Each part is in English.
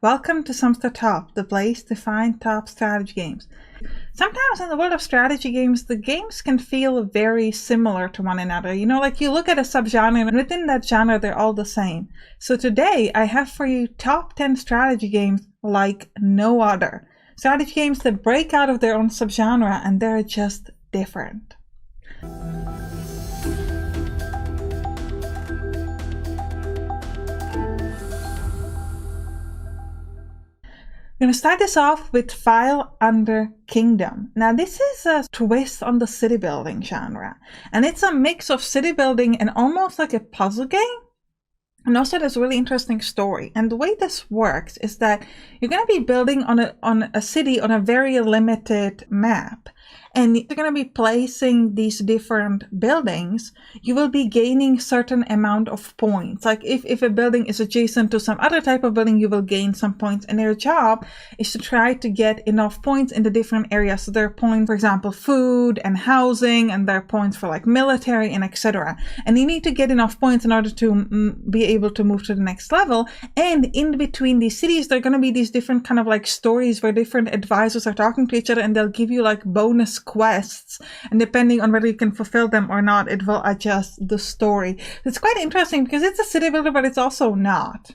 Welcome to Sampstra Top, the place to find top strategy games. Sometimes in the world of strategy games, the games can feel very similar to one another. You know, like you look at a subgenre and within that genre, they're all the same. So today I have for you top 10 strategy games like no other. Strategy games that break out of their own subgenre and they're just different. I'm going to start this off with File Under Kingdom. Now this is a twist on the city building genre, and it's a mix of city building and almost like a puzzle game. And also there's a really interesting story. And the way this works is that you're going to be building on a city on a very limited map. And you're going to be placing these different buildings. You will be gaining certain amount of points. Like if a building is adjacent to some other type of building, you will gain some points. And your job is to try to get enough points in the different areas. So there are points, for example, food and housing, and there are points for like military and etc. And you need to get enough points in order to be able to move to the next level. And in between these cities, there are going to be these different kind of like stories where different advisors are talking to each other, and they'll give you like bonus quests, and depending on whether you can fulfill them or not, it will adjust the story. It's quite interesting because it's a city builder, but it's also not.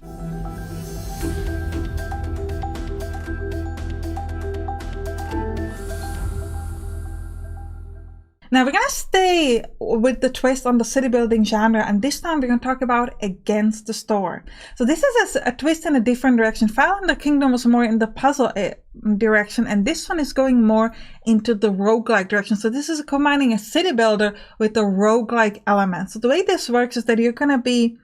Now we're going to stay with the twist on the city building genre, and this time we're going to talk about Against the Storm. So this is a twist in a different direction. File Under Kingdom was more in the puzzle direction, and this one is going more into the roguelike direction. So this is combining a city builder with a roguelike element. So the way this works is that you're going to be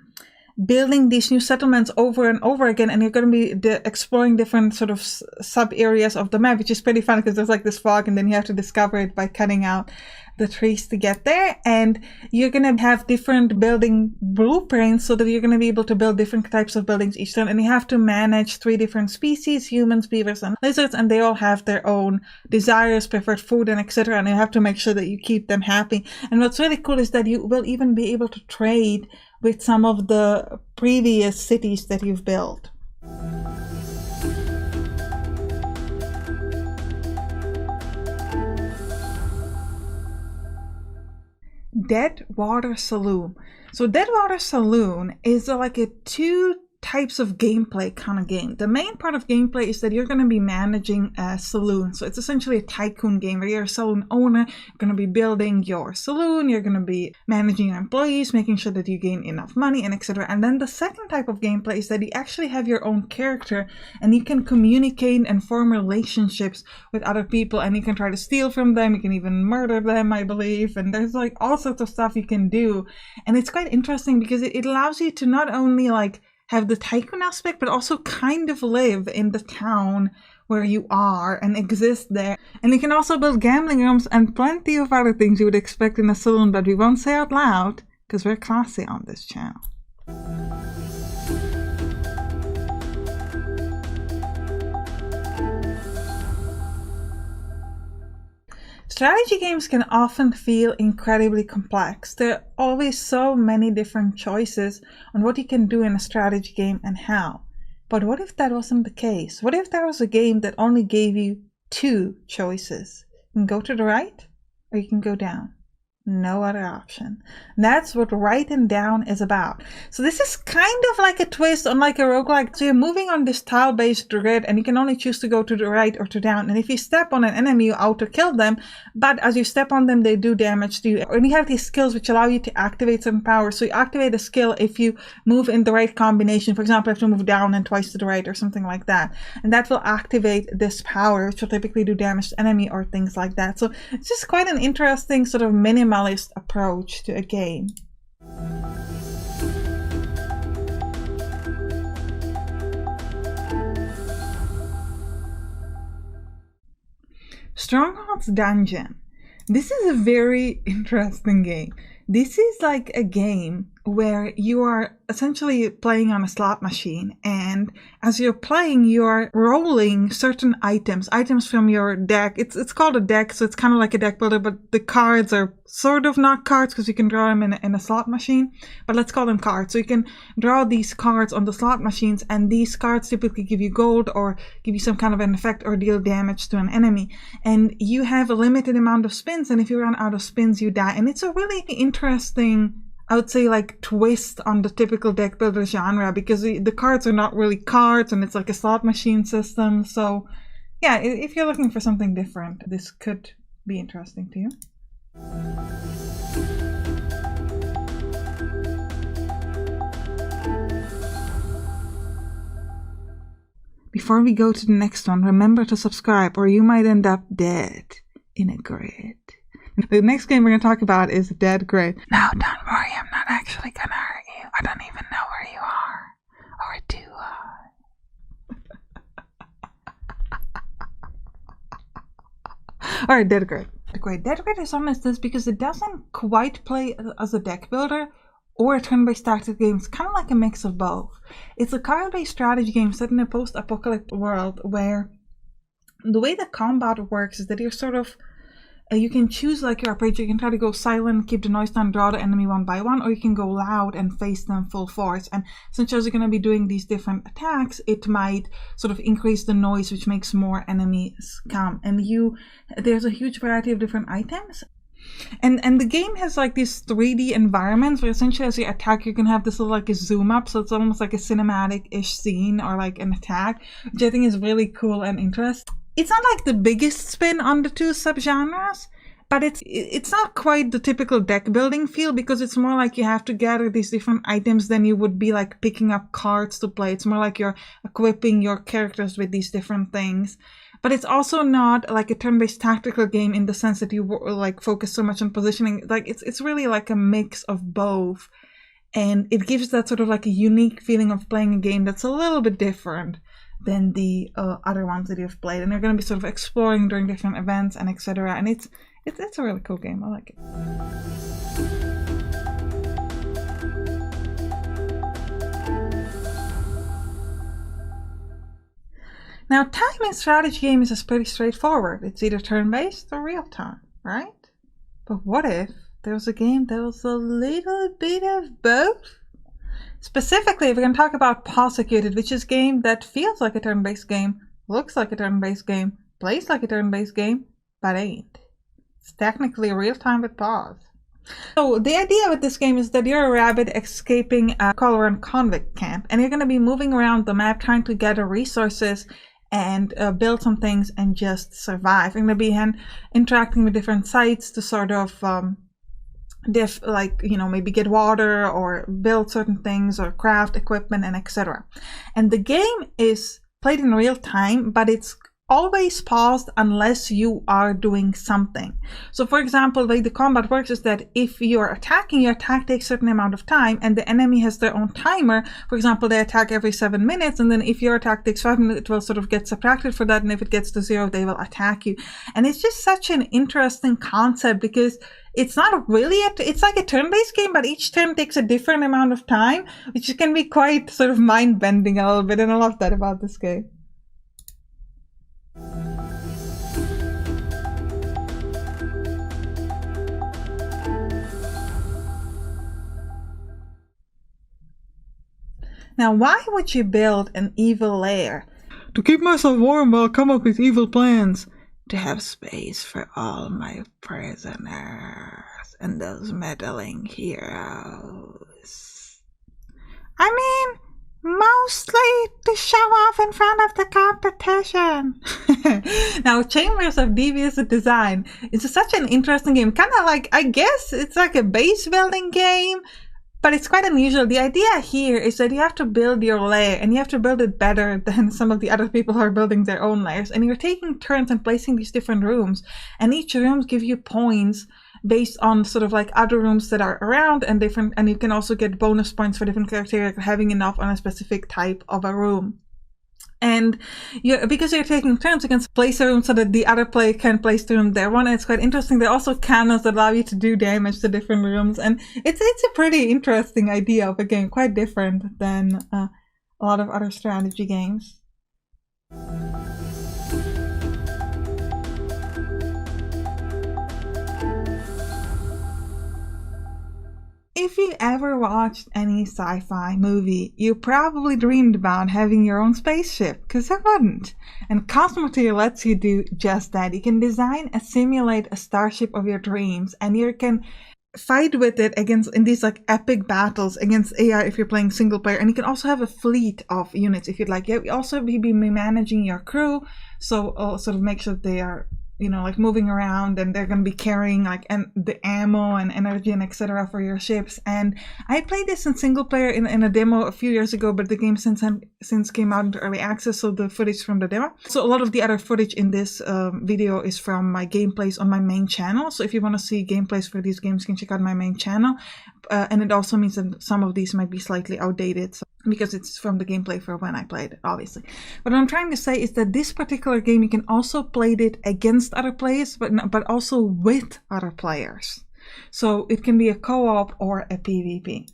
building these new settlements over and over again, and you're going to be exploring different sort of sub areas of the map, which is pretty fun because there's like this fog, and then you have to discover it by cutting out the trees to get there. And you're going to have different building blueprints so that you're going to be able to build different types of buildings each turn. And you have to manage 3 different species: humans, beavers, and lizards, and they all have their own desires, preferred food, and etc. And you have to make sure that you keep them happy. And what's really cool is that you will even be able to trade with some of the previous cities that you've built. Dead Water Saloon. So Dead Water Saloon is like a 2 types of gameplay kind of game. The main part of gameplay is that you're going to be managing a saloon. So it's essentially a tycoon game where you're a saloon owner. You're going to be building your saloon. You're going to be managing your employees, making sure that you gain enough money, and etc. And then the second type of gameplay is that you actually have your own character, and you can communicate and form relationships with other people, and you can try to steal from them. You can even murder them, I believe. And there's like all sorts of stuff you can do. And it's quite interesting because it allows you to not only like have the tycoon aspect, but also kind of live in the town where you are and exist there. And you can also build gambling rooms and plenty of other things you would expect in a saloon, but we won't say out loud because we're classy on this channel. Strategy games can often feel incredibly complex. There are always so many different choices on what you can do in a strategy game and how. But what if that wasn't the case? What if there was a game that only gave you 2 choices? You can go to the right or you can go down. No other option. That's what right and down is about. So this is kind of like a twist on like a roguelike. So you're moving on this tile-based grid, and you can only choose to go to the right or to down. And if you step on an enemy, you auto-kill them. But as you step on them, they do damage to you. And you have these skills which allow you to activate some power. So you activate a skill if you move in the right combination. For example, you have to move down and twice to the right or something like that. And that will activate this power, which will typically do damage to enemy or things like that. So it's just quite an interesting sort of minimalist approach to a game. Stronghold's Dungeon. This is a very interesting game. This is like a game where you are essentially playing on a slot machine, and as you're playing, you're rolling certain items from your deck. It's called a deck, so it's kind of like a deck builder, but the cards are sort of not cards because you can draw them in a slot machine, but let's call them cards. So you can draw these cards on the slot machines, and these cards typically give you gold or give you some kind of an effect or deal damage to an enemy. And you have a limited amount of spins, and if you run out of spins, you die. And it's a really interesting, I would say, like, twist on the typical deck builder genre, because the cards are not really cards and it's like a slot machine system. So yeah, if you're looking for something different, this could be interesting to you. Before we go to the next one, remember to subscribe or you might end up dead in a grid. The next game we're going to talk about is Dead Grid. Now, don't worry, I'm not actually going to hurt you. I don't even know where you are. Or do I? Alright, Dead Grid. Dead Grid is honest this because it doesn't quite play as a deck builder or a turn-based tactical game. It's kind of like a mix of both. It's a card-based strategy game set in a post-apocalyptic world where the way the combat works is that you're sort of you can choose like your approach. You can try to go silent, keep the noise down, draw the enemy one by one, or you can go loud and face them full force. And since you're going to be doing these different attacks, it might sort of increase the noise, which makes more enemies come. And there's a huge variety of different items. And the game has like these 3D environments where essentially as you attack, you can have this little like a zoom up. So it's almost like a cinematic-ish scene or like an attack, which I think is really cool and interesting. It's not like the biggest spin on the two subgenres, but it's not quite the typical deck building feel, because it's more like you have to gather these different items than you would be like picking up cards to play. It's more like you're equipping your characters with these different things. But it's also not like a turn-based tactical game in the sense that you like focus so much on positioning. Like it's really like a mix of both, and it gives that sort of like a unique feeling of playing a game that's a little bit different than the other ones that you've played, and you're going to be sort of exploring during different events and etc. And it's a really cool game. I like it. Now, time in strategy games is pretty straightforward. It's either turn-based or real-time, right? But what if there was a game that was a little bit of both? Specifically, we're going to talk about Prosecuted, which is a game that feels like a turn-based game, looks like a turn-based game, plays like a turn-based game, but ain't. It's technically real-time with pause. So the idea with this game is that you're a rabbit escaping a Colorado convict camp, and you're going to be moving around the map trying to gather resources and build some things and just survive. You're going to be interacting with different sites to sort of maybe get water or build certain things or craft equipment and etc. And the game is played in real time, but it's always paused unless you are doing something. So for example, the way the combat works is that if you're attacking, your attack takes a certain amount of time, and the enemy has their own timer. For example, they attack every 7 minutes, and then if your attack takes 5 minutes, it will sort of get subtracted for that, and if it gets to 0, they will attack you. And it's just such an interesting concept, because it's not really it's like a turn-based game, but each turn takes a different amount of time, which can be quite sort of mind-bending a little bit, and I love that about this game. Now, why would you build an evil lair? To keep myself warm while I come up with evil plans. To have space for all my prisoners and those meddling heroes. I mean, mostly to show off in front of the competition. Now, Chambers of Devious Design is such an interesting game. Kind of like, I guess it's like a base building game, but it's quite unusual. The idea here is that you have to build your lair, and you have to build it better than some of the other people who are building their own lairs. And you're taking turns and placing these different rooms, and each room gives you points based on sort of like other rooms that are around and different. And you can also get bonus points for different criteria, like having enough on a specific type of a room. And because you're taking turns, you can place a room so that the other player can place the room there one. And it's quite interesting. There are also cannons that allow you to do damage to different rooms. And it's a pretty interesting idea of a game, quite different than a lot of other strategy games. If you ever watched any sci-fi movie, you probably dreamed about having your own spaceship, because who wouldn't? And Cosmoteer lets you do just that. You can design and simulate a starship of your dreams, and you can fight with it in these like epic battles against AI if you're playing single player. And you can also have a fleet of units if you'd like. You also be managing your crew, so sort of make sure they are like moving around, and they're going to be carrying like the ammo and energy and etc. for your ships. And I played this in single player in a demo a few years ago, but the game since came out into early access, so the footage from the demo. So a lot of the other footage in this video is from my gameplays on my main channel. So if you want to see gameplays for these games, you can check out my main channel. And it also means that some of these might be slightly outdated, because it's from the gameplay for when I played it, obviously. But what I'm trying to say is that this particular game, you can also play it against other players, but also with other players. So it can be a co-op or a PvP.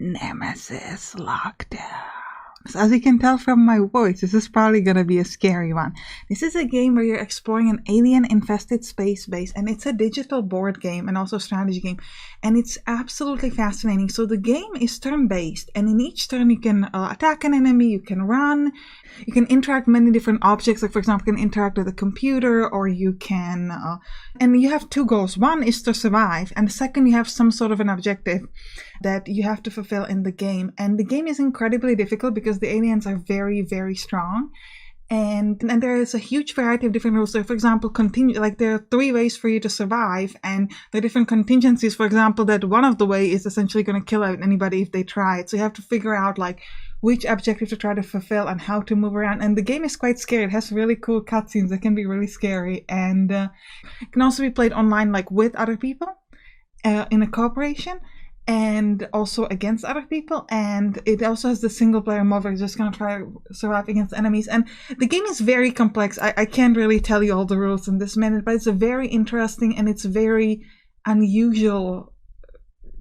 Nemesis Lockdown. So as you can tell from my voice, this is probably going to be a scary one. This is a game where you're exploring an alien-infested space base, and it's a digital board game and also a strategy game, and it's absolutely fascinating. So the game is turn-based, and in each turn you can attack an enemy, you can run, you can interact with many different objects, like for example, you can interact with a computer, or you can... and you have two goals. One is to survive, and the second, you have some sort of an objective that you have to fulfill in the game. And the game is incredibly difficult because the aliens are very, very strong. And there is a huge variety of different rules. So for example, there are 3 ways for you to survive, and there are different contingencies. For example, that one of the way is essentially going to kill out anybody if they try it. So you have to figure out like which objective to try to fulfill and how to move around. And the game is quite scary. It has really cool cutscenes that can be really scary. And it can also be played online, like with other people in a cooperation, and also against other people. And it also has the single player mode where you're just going to try to survive against enemies. And the game is very complex. I can't really tell you all the rules in this minute, but it's a very interesting, and it's very unusual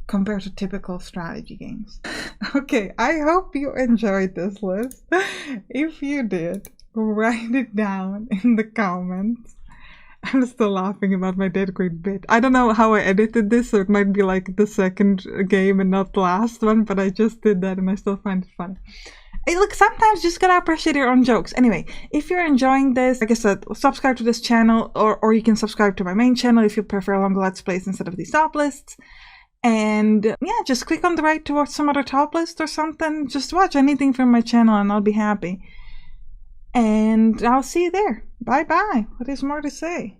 compared to typical strategy games. Okay, I hope you enjoyed this list. If you did, write it down in the comments. I'm still laughing about my dead grade bit. I don't know how I edited this, so it might be like the second game and not the last one, but I just did that and I still find it funny. Hey, look, sometimes you just gotta appreciate your own jokes. Anyway, if you're enjoying this, like I said, subscribe to this channel, or you can subscribe to my main channel if you prefer longer Let's Plays instead of these top lists. And yeah, just click on the right to watch some other top list or something. Just watch anything from my channel and I'll be happy. And I'll see you there. Bye bye. What is more to say?